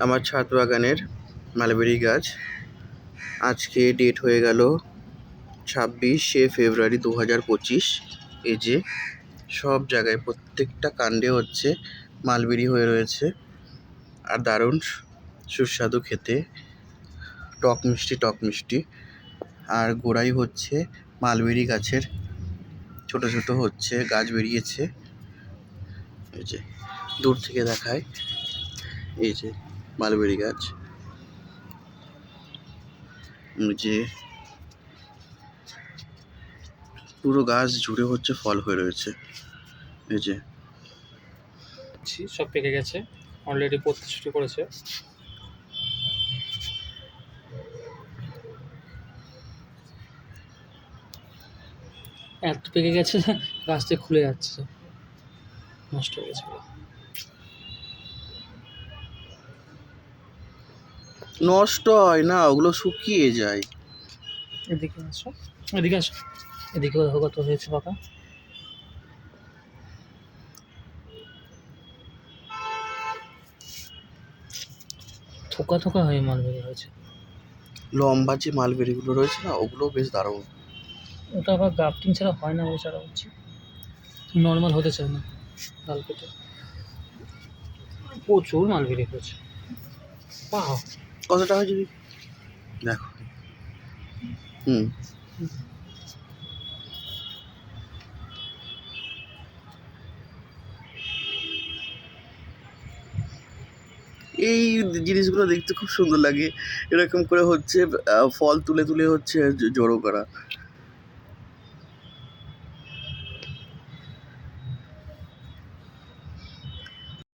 আমার ছাদ বাগানের মালবেরি গাছ। আজকে ডেট হয়ে গেল 26শে ফেব্রুয়ারি 2025। এই যে সব জায়গায় প্রত্যেকটা কাণ্ডে হচ্ছে মালবেরি হয়ে রয়েছে, আর দারুণ সুস্বাদু খেতে, টক মিষ্টি। আর গোড়াই হচ্ছে মালবেরি গাছের ছোট ছোট হচ্ছে গাছ বেরিয়েছে। এই যে দূর থেকে দেখায়, এই যে মালবেরি গাছ, যে পুরো গাছ জুড়ে হচ্ছে ফল হয়ে রয়েছে। এই যে সব পেকে গেছে, অলরেডি পড়তে শুরু করেছে। এত পেকে গেছে গাছ থেকে খুলে যাচ্ছে, নষ্ট হয়ে গেছে। নষ্ট হয় না, ওগুলো শুকিয়ে যায়। এদিকে আসো, এদিকে আসো, এদিকে কত হয়েছে পাকা। থোকা থোকা হয়ে মালবেরি হয়েছে। লম্বা যে মালবেরিগুলো রয়েছে না, ওগুলো বেশ দারুণ। ওটা আবার গ্রাফটিং ছাড়া হয় না, ওই ছাড়া হচ্ছে নর্মাল হতে চায় না। লাল পেটে প্রচুর মালবেরি হয়েছে। বাহ, কত টাকা যদি দেখো। এই জিনিসগুলো দেখতে খুব সুন্দর লাগে, এরকম করে হচ্ছে ফল তুলে তুলে হচ্ছে জড়ো করা।